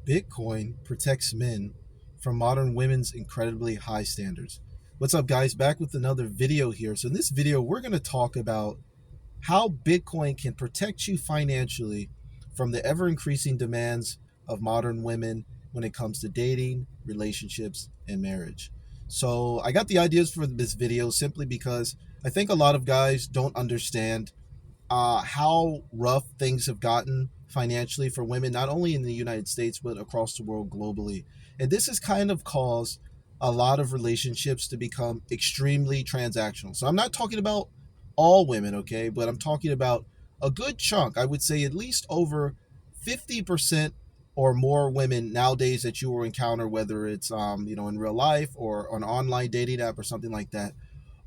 Bitcoin protects men from modern women's incredibly high standards. What's up, guys? Back with another video here. So in this video, we're going to talk about how Bitcoin can protect you financially from the ever-increasing demands of modern women when it comes to dating, relationships, and marriage. So I got the ideas for this video simply because I think a lot of guys don't understand how rough things have gotten financially for women, not only in the United States, but across the world globally. And this has kind of caused a lot of relationships to become extremely transactional. So I'm not talking about all women, okay, but I'm talking about a good chunk. I would say at least over 50% or more women nowadays that you will encounter, whether it's in real life or on an online dating app or something like that,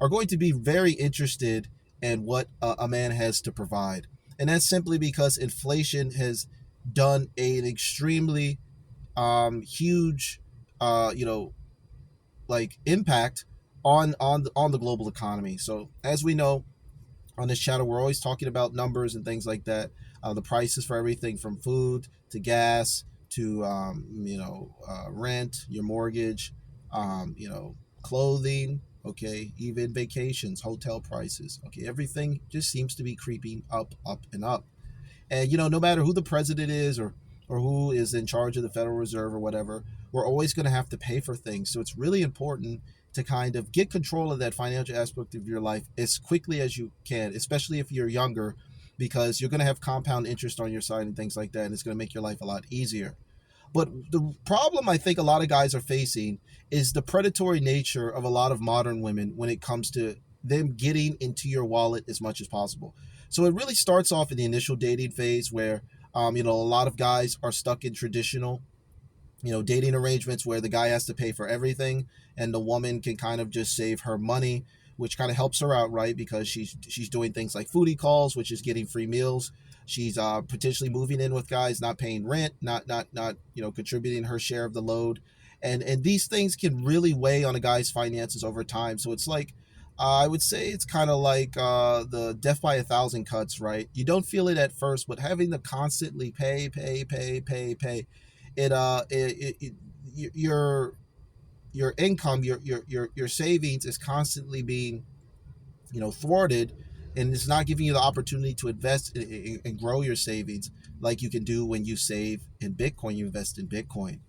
are going to be very interested in what a man has to provide. And that's simply because inflation has done an extremely huge, uh, you know, impact on the global economy. So as we know, on this channel, we're always talking about numbers and things like that. The prices for everything from food to gas to rent, your mortgage, clothing. Okay, even vacations, hotel prices. Okay, everything just seems to be creeping up, up, and up. And no matter who the president is or who is in charge of the Federal Reserve or whatever, we're always going to have to pay for things. So it's really important to kind of get control of that financial aspect of your life as quickly as you can, especially if you're younger, because you're going to have compound interest on your side and things like that, and it's going to make your life a lot easier. But the problem I think a lot of guys are facing is the predatory nature of a lot of modern women when it comes to them getting into your wallet as much as possible. So it really starts off in the initial dating phase where, a lot of guys are stuck in traditional, dating arrangements where the guy has to pay for everything and the woman can kind of just save her money, which kind of helps her out, right? Because she's doing things like foodie calls, which is getting free meals. She's potentially moving in with guys, not paying rent, not contributing her share of the load, and these things can really weigh on a guy's finances over time. So it's like, I would say it's kind of like the death by a thousand cuts, right? You don't feel it at first, but having to constantly pay, your income, your savings is constantly being thwarted, and it's not giving you the opportunity to invest and grow your savings like you can do when you save in Bitcoin, you invest in Bitcoin.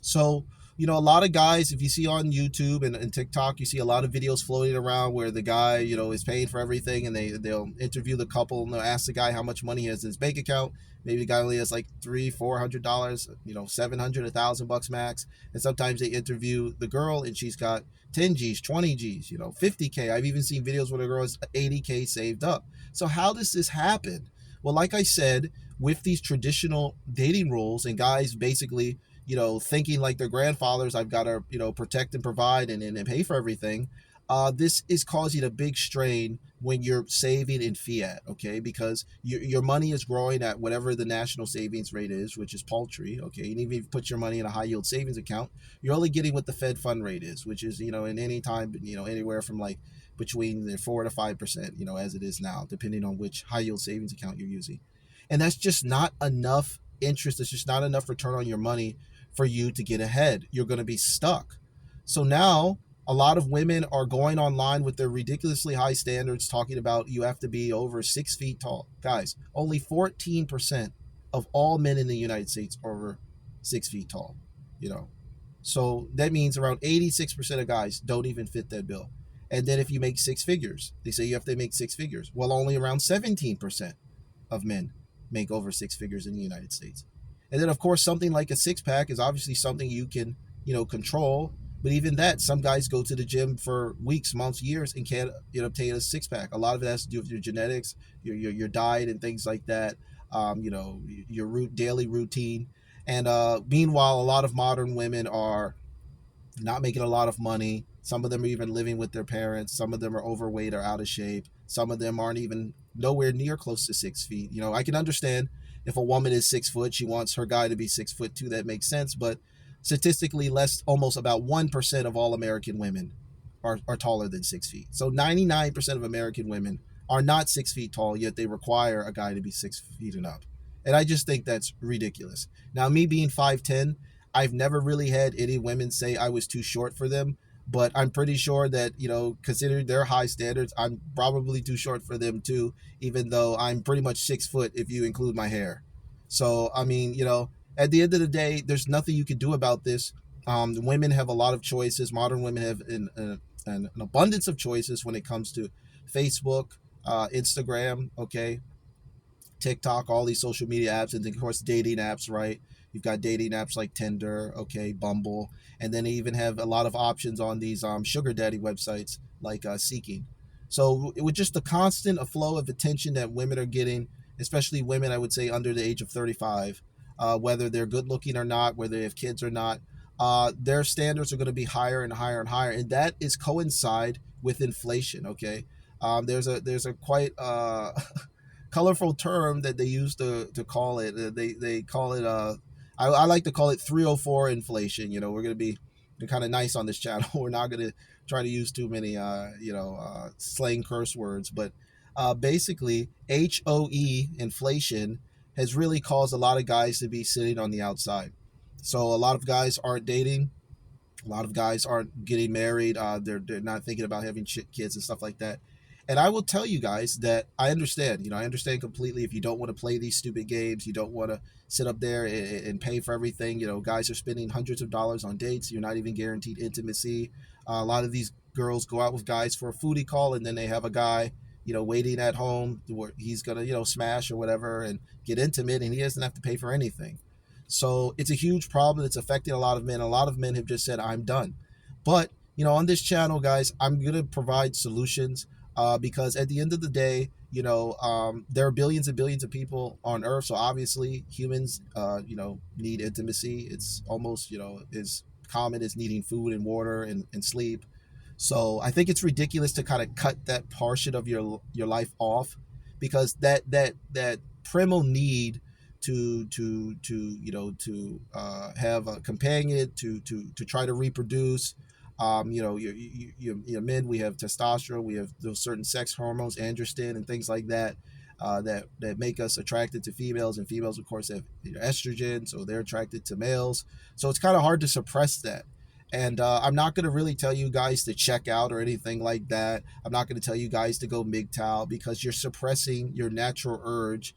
So a lot of guys, if you see on YouTube and TikTok, you see a lot of videos floating around where the guy is paying for everything, and they'll interview the couple and they'll ask the guy how much money he has in his bank account. Maybe the guy only has like $300-400, $700, $1,000 max. And sometimes they interview the girl and she's got 10 G's, 20 G's, 50K. I've even seen videos where the girl has 80K saved up. So how does this happen? Well, like I said, with these traditional dating rules and guys basically, thinking like their grandfathers, I've got to, protect and provide and pay for everything. This is causing a big strain when you're saving in fiat, okay? Because your money is growing at whatever the national savings rate is, which is paltry, okay? And even if you put your money in a high yield savings account, you're only getting what the Fed fund rate is, which is, in any time, anywhere from like between the 4 to 5%, as it is now, depending on which high yield savings account you're using. And that's just not enough interest. It's just not enough return on your money for you to get ahead. You're going to be stuck. So now a lot of women are going online with their ridiculously high standards, talking about you have to be over 6 feet tall. Guys, only 14% of all men in the United States are over 6 feet tall. So that means around 86% of guys don't even fit that bill. And then if you make six figures, they say you have to make six figures. Well, only around 17% of men make over six figures in the United States. And then, of course, something like a six pack is obviously something you can, control. But even that, some guys go to the gym for weeks, months, years, and can't obtain a six pack. A lot of it has to do with your genetics, your diet, and things like that. Your daily routine. And meanwhile, a lot of modern women are not making a lot of money. Some of them are even living with their parents. Some of them are overweight or out of shape. Some of them aren't even nowhere near close to 6 feet. I can understand if a woman is 6 foot, she wants her guy to be 6 foot too. That makes sense. But statistically, almost about 1% of all American women are taller than 6 feet. So 99% of American women are not 6 feet tall, yet they require a guy to be 6 feet and up. And I just think that's ridiculous. Now, me being 5'10", I've never really had any women say I was too short for them, but I'm pretty sure that, considering their high standards, I'm probably too short for them too, even though I'm pretty much 6 foot if you include my hair. So, I mean, at the end of the day, there's nothing you can do about this. Women have a lot of choices. Modern women have an abundance of choices when it comes to Facebook, Instagram, okay, TikTok, all these social media apps, and then of course dating apps, right? You've got dating apps like Tinder, okay, Bumble, and then they even have a lot of options on these sugar daddy websites like Seeking. So with just the constant flow of attention that women are getting, especially women, I would say under the age of 35, whether they're good looking or not, whether they have kids or not, their standards are going to be higher and higher and higher, and that is coincide with inflation. Okay, there's a quite colorful term that they use to call it. They call it I like to call it 304 inflation. We're gonna be kind of nice on this channel. We're not gonna try to use too many slang curse words, but basically HOE inflation has really caused a lot of guys to be sitting on the outside. So a lot of guys aren't dating, a lot of guys aren't getting married. They're not thinking about having kids and stuff like that. And I will tell you guys that I understand. I understand completely if you don't want to play these stupid games. You don't want to sit up there and pay for everything. Guys are spending hundreds of dollars on dates. You're not even guaranteed intimacy. A lot of these girls go out with guys for a foodie call, and then they have a guy, waiting at home where he's gonna, smash or whatever and get intimate, and he doesn't have to pay for anything. So it's a huge problem. It's affecting a lot of men. A lot of men have just said, I'm done. But, on this channel, guys, I'm going to provide solutions because at the end of the day, there are billions and billions of people on Earth. So obviously humans, need intimacy. It's almost, as common as needing food and water and sleep. So I think it's ridiculous to kind of cut that portion of your life off, because that primal need to have a companion, to try to reproduce. Men, we have testosterone, we have those certain sex hormones, androgen, and things like that. That make us attracted to females, and females, of course, have estrogen, so they're attracted to males. So it's kind of hard to suppress that. And I'm not going to really tell you guys to check out or anything like that. I'm not going to tell you guys to go MGTOW, because you're suppressing your natural urge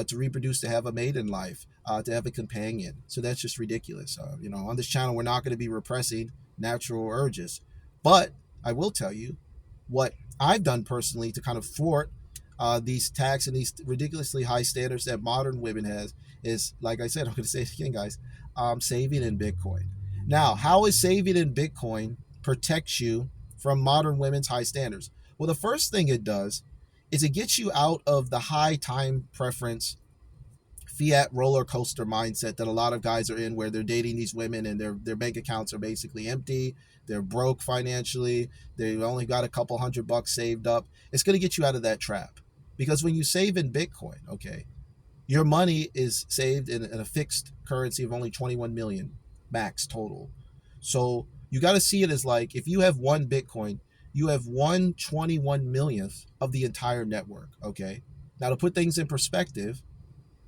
to reproduce, to have a mate in life, to have a companion. So that's just ridiculous. On this channel, we're not going to be repressing natural urges. But I will tell you what I've done personally to kind of thwart these tax and these ridiculously high standards that modern women has is, like I said, I'm going to say it again, guys, saving in Bitcoin. Now, how is saving in Bitcoin protects you from modern women's high standards? Well, the first thing it does is it gets you out of the high time preference fiat roller coaster mindset that a lot of guys are in, where they're dating these women and their bank accounts are basically empty. They're broke financially. They've only got a couple $100 saved up. It's going to get you out of that trap, because when you save in Bitcoin, okay, your money is saved in a fixed currency of only 21 million max total. So you got to see it as like, if you have one Bitcoin, you have 1/21 millionth of the entire network. Okay. Now, to put things in perspective,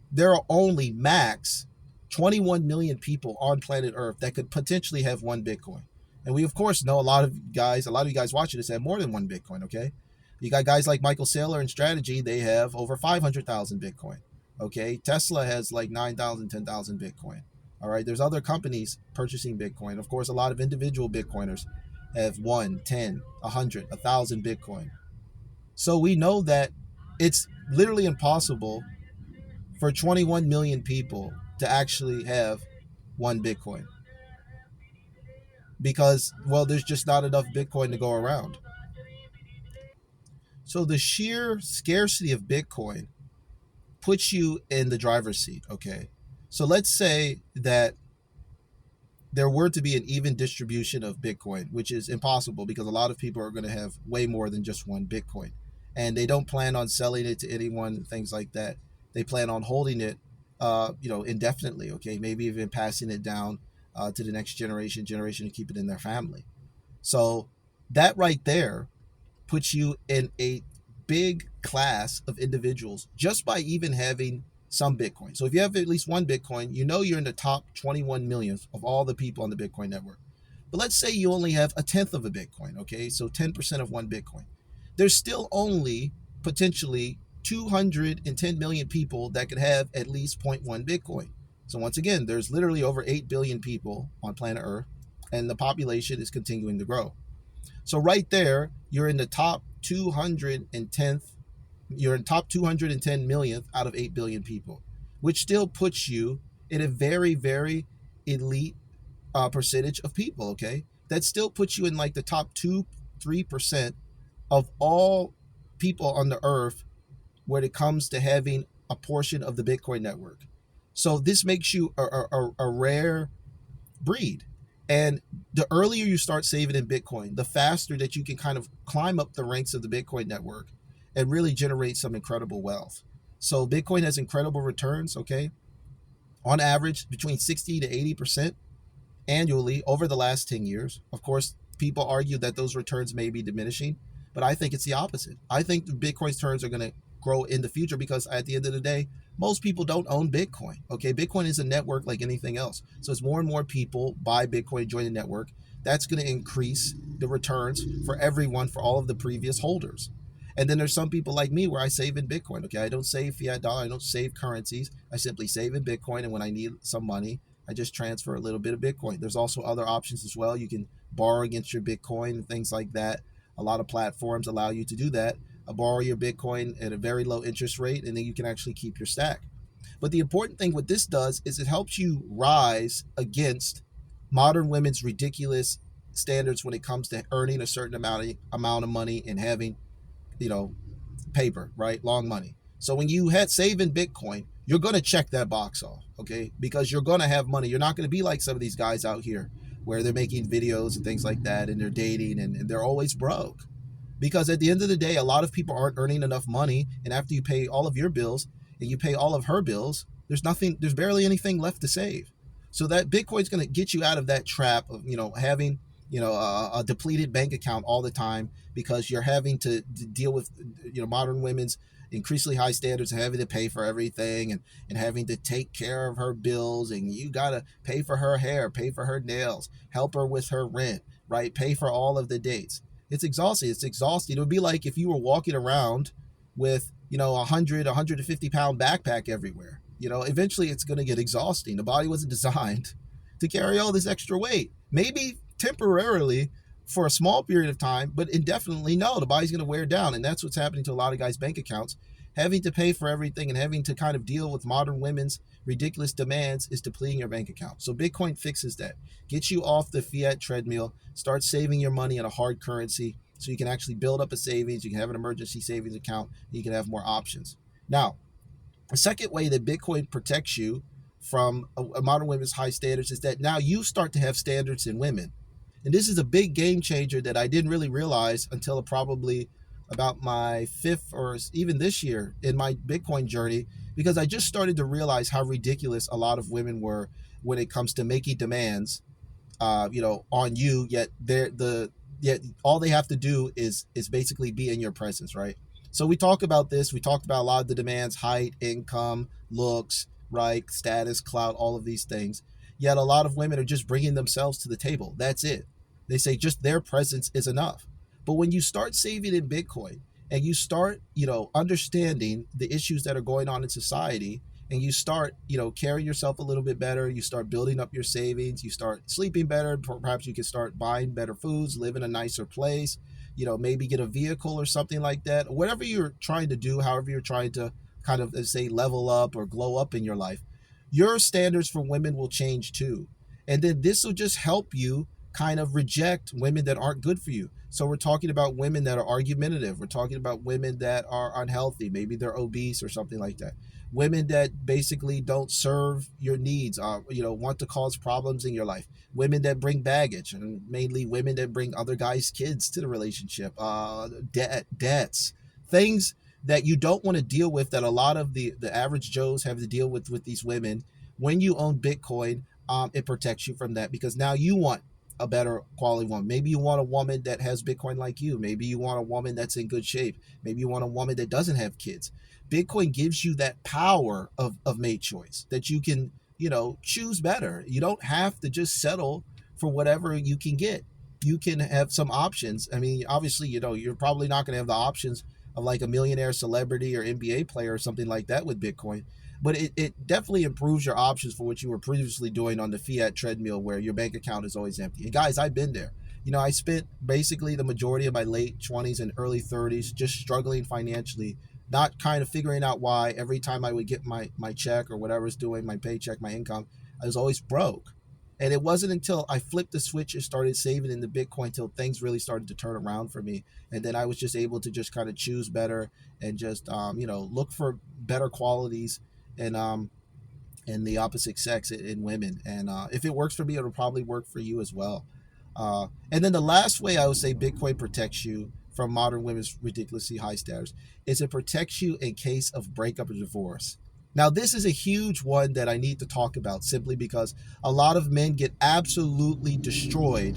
there are only max 21 million people on planet Earth that could potentially have one Bitcoin. And we, of course, know a lot of you guys watching this have more than one Bitcoin. Okay. You got guys like Michael Saylor and Strategy. They have over 500,000 Bitcoin. Okay. Tesla has like 9,000, 10,000 Bitcoin. All right. There's other companies purchasing Bitcoin. Of course, a lot of individual Bitcoiners have 1, 10, 100, 1,000 Bitcoin. So we know that it's literally impossible for 21 million people to actually have one Bitcoin, because, well, there's just not enough Bitcoin to go around. So the sheer scarcity of Bitcoin puts you in the driver's seat. Okay. So let's say that there were to be an even distribution of Bitcoin, which is impossible because a lot of people are going to have way more than just one Bitcoin. And they don't plan on selling it to anyone and things like that. They plan on holding it, indefinitely. Okay. Maybe even passing it down to the next generation to keep it in their family. So that right there puts you in a big class of individuals just by even having some Bitcoin. So if you have at least one Bitcoin, you know you're in the top 21 millionth of all the people on the Bitcoin network. But let's say you only have a tenth of a Bitcoin, okay? So 10% of one Bitcoin. There's still only potentially 210 million people that could have at least zero point 0.1 Bitcoin. So once again, there's literally over 8 billion people on planet Earth, and the population is continuing to grow. So right there, you're in the top 210th, you're in top 210 millionth out of 8 billion people, which still puts you in a very, very elite percentage of people, okay? That still puts you in like the top 2-3% of all people on the earth when it comes to having a portion of the Bitcoin network. So this makes you a rare breed. And the earlier you start saving in Bitcoin, the faster that you can kind of climb up the ranks of the Bitcoin network and really generate some incredible wealth. So Bitcoin has incredible returns, okay? On average, between 60 to 80% annually over the last 10 years. Of course, people argue that those returns may be diminishing, but I think it's the opposite. I think the Bitcoin's returns are going to grow in the future because at the end of the day, most people don't own Bitcoin. Okay, Bitcoin is a network like anything else. So as more and more people buy Bitcoin, join the network, that's going to increase the returns for everyone, for all of the previous holders. And then there's some people like me where I save in Bitcoin. Okay, I don't save fiat dollar, I don't save currencies. I simply save in Bitcoin, and when I need some money, I just transfer a little bit of Bitcoin. There's also other options as well. You can borrow against your Bitcoin and things like that. A lot of platforms allow you to do that. Borrow your Bitcoin at a very low interest rate, and then you can actually keep your stack. But the important thing what this does is it helps you rise against modern women's ridiculous standards when it comes to earning a certain amount of money and having, you know, paper, right? Long money. So when you had save in Bitcoin, you're going to check that box off, okay? Because you're going to have money. You're not going to be like some of these guys out here where they're making videos and things like that, and they're dating and they're always broke. Because at the end of the day, a lot of people aren't earning enough money, and after you pay all of your bills and you pay all of her bills, there's barely anything left to save. So that Bitcoin's going to get you out of that trap of, having, a depleted bank account all the time because you're having to deal with, modern women's increasingly high standards of having to pay for everything and having to take care of her bills, and you got to pay for her hair, pay for her nails, help her with her rent, right? Pay for all of the dates. It's exhausting. It's exhausting. It would be like if you were walking around with, 150 pound backpack everywhere. Eventually it's going to get exhausting. The body wasn't designed to carry all this extra weight. Maybe temporarily for a small period of time, but indefinitely, no, the body's going to wear down. And that's what's happening to a lot of guys' bank accounts. Having to pay for everything and having to kind of deal with modern women's ridiculous demands is depleting your bank account. So Bitcoin fixes that. Gets you off the fiat treadmill, start saving your money in a hard currency so you can actually build up a savings, you can have an emergency savings account, you can have more options. Now, a second way that Bitcoin protects you from a modern women's high standards is that now you start to have standards in women. And this is a big game changer that I didn't really realize until probably about my fifth or even this year in my Bitcoin journey, because I just started to realize how ridiculous a lot of women were when it comes to making demands, on you. Yet all they have to do is basically be in your presence, right? So we talk about this. We talked about a lot of the demands: height, income, looks, right, status, clout, all of these things. Yet a lot of women are just bringing themselves to the table. That's it. They say just their presence is enough. But when you start saving in Bitcoin and you start, understanding the issues that are going on in society, and you start, carrying yourself a little bit better, you start building up your savings, you start sleeping better, perhaps you can start buying better foods, live in a nicer place, maybe get a vehicle or something like that. Whatever you're trying to do, however you're trying to kind of, say, level up or glow up in your life, your standards for women will change too. And then this will just help you kind of reject women that aren't good for you. So we're talking about women that are argumentative. We're talking about women that are unhealthy. Maybe they're obese or something like that. Women that basically don't serve your needs, want to cause problems in your life. Women that bring baggage, and mainly women that bring other guys' kids to the relationship. Debts, things that you don't want to deal with, that a lot of the average Joes have to deal with these women. When you own Bitcoin, it protects you from that, because now you want a better quality woman. Maybe you want a woman that has Bitcoin like you. Maybe you want a woman that's in good shape. Maybe you want a woman that doesn't have kids. Bitcoin gives you that power of made choice that you can, choose better. You don't have to just settle for whatever you can get. You can have some options. I mean, obviously, you're probably not going to have the options of like a millionaire celebrity or NBA player or something like that with Bitcoin. But it definitely improves your options for what you were previously doing on the fiat treadmill where your bank account is always empty. And guys, I've been there. I spent basically the majority of my late 20s and early 30s just struggling financially, not kind of figuring out why every time I would get my check or whatever's doing, my paycheck, my income, I was always broke. And it wasn't until I flipped the switch and started saving in the Bitcoin till things really started to turn around for me. And then I was just able to just kind of choose better and just, look for better qualities and, the opposite sex in women. And if it works for me, it'll probably work for you as well. And then the last way I would say Bitcoin protects you from modern women's ridiculously high standards is it protects you in case of breakup or divorce. Now, this is a huge one that I need to talk about simply because a lot of men get absolutely destroyed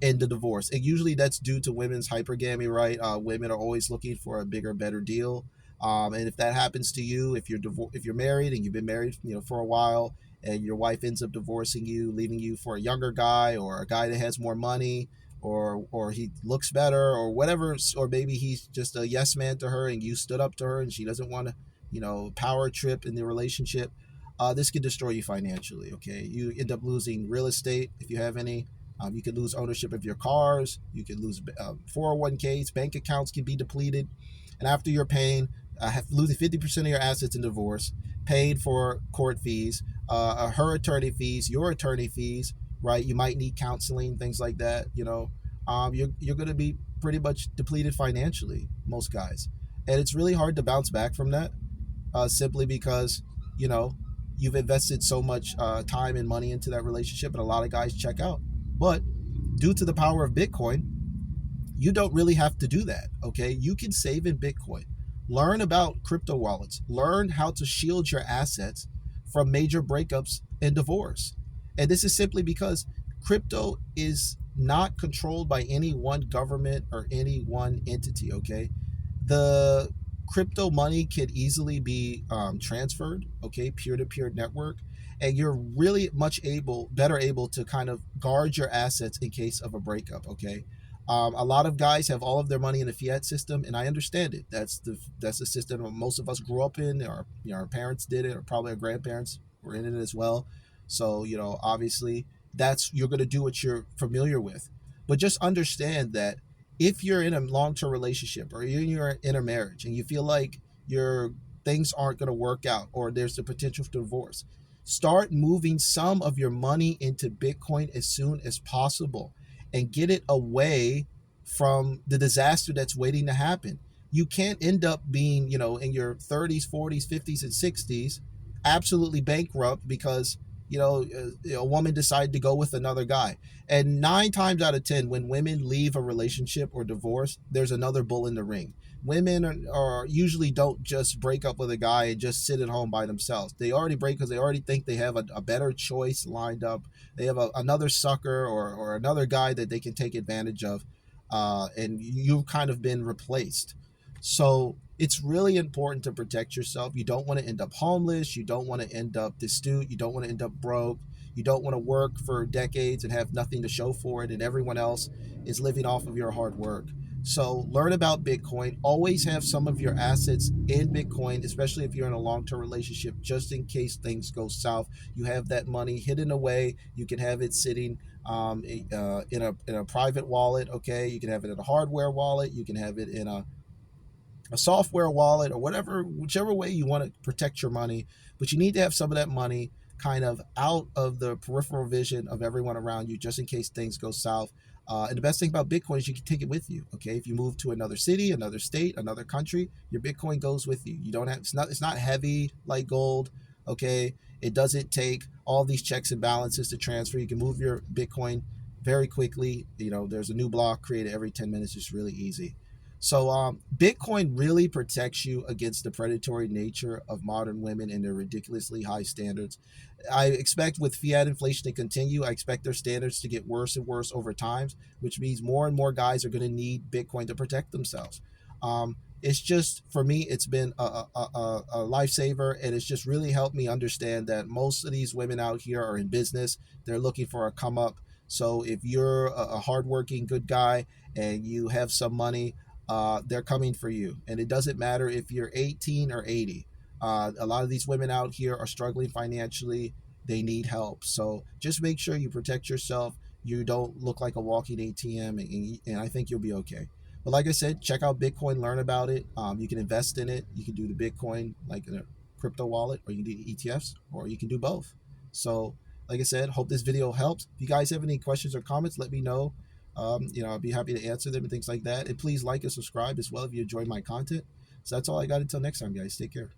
in the divorce. And usually that's due to women's hypergamy, right? Women are always looking for a bigger, better deal. And if that happens to you, if you're married and you've been married, for a while, and your wife ends up divorcing you, leaving you for a younger guy or a guy that has more money, or he looks better or whatever, or maybe he's just a yes man to her and you stood up to her and she doesn't want to, power trip in the relationship. This can destroy you financially. Okay, you end up losing real estate if you have any. You could lose ownership of your cars. You could lose 401ks. Bank accounts can be depleted, and after you're paying, losing 50% of your assets in divorce, paid for court fees, her attorney fees, your attorney fees, right? You might need counseling, things like that. You're going to be pretty much depleted financially, most guys, and it's really hard to bounce back from that, simply because you know you've invested so much time and money into that relationship, and a lot of guys check out. But due to the power of Bitcoin, you don't really have to do that. Okay, you can save in Bitcoin, learn about crypto wallets, learn how to shield your assets from major breakups and divorce. And this is simply because crypto is not controlled by any one government or any one entity. Okay, the crypto money can easily be transferred, okay, peer-to-peer network, and you're really better able to kind of guard your assets in case of a breakup. Okay, a lot of guys have all of their money in the fiat system, and I understand it. That's the system most of us grew up in. Our parents did it, or probably our grandparents were in it as well. So obviously, you're going to do what you're familiar with, but just understand that if you're in a long-term relationship or you're in a marriage and you feel like your things aren't going to work out or there's the potential for divorce, start moving some of your money into Bitcoin as soon as possible and get it away from the disaster that's waiting to happen. You can't end up being, in your 30s, 40s, 50s, and 60s, absolutely bankrupt because, a woman decided to go with another guy. And 9 times out of 10, when women leave a relationship or divorce, there's another bull in the ring. Women are usually don't just break up with a guy and just sit at home by themselves. They already break because they already think they have a better choice lined up. They have another sucker or another guy that they can take advantage of, and you've kind of been replaced. So it's really important to protect yourself. You don't want to end up homeless. You don't want to end up destitute. You don't want to end up broke. You don't want to work for decades and have nothing to show for it, and everyone else is living off of your hard work. So learn about Bitcoin. Always have some of your assets in Bitcoin, especially if you're in a long-term relationship, just in case things go south. You have that money hidden away. You can have it sitting in a private wallet. Okay, you can have it in a hardware wallet. You can have it in a software wallet or whatever, whichever way you want to protect your money. But you need to have some of that money kind of out of the peripheral vision of everyone around you, just in case things go south. And the best thing about Bitcoin is you can take it with you. Okay, if you move to another city, another state, another country, your Bitcoin goes with you. You don't have it's not heavy like gold. Okay, it doesn't take all these checks and balances to transfer. You can move your Bitcoin very quickly. There's a new block created every 10 minutes. It's really easy. So Bitcoin really protects you against the predatory nature of modern women and their ridiculously high standards. I expect with fiat inflation to continue, I expect their standards to get worse and worse over time, which means more and more guys are going to need Bitcoin to protect themselves. it's just, for me, it's been a lifesaver, and it's just really helped me understand that most of these women out here are in business. They're looking for a come up. So if you're a hardworking good guy and you have some money, they're coming for you, and it doesn't matter if you're 18 or 80. A lot of these women out here are struggling financially. They need help. So just make sure you protect yourself. You don't look like a walking ATM, and I think you'll be okay. But like I said, check out Bitcoin, learn about it. You can invest in it. You can do the Bitcoin like in a crypto wallet, or you can do ETFs, or you can do both. So, like I said, hope this video helps. If you guys have any questions or comments, let me know. I'll be happy to answer them and things like that. And please like and subscribe as well if you enjoy my content. So that's all I got. Until next time, guys. Take care.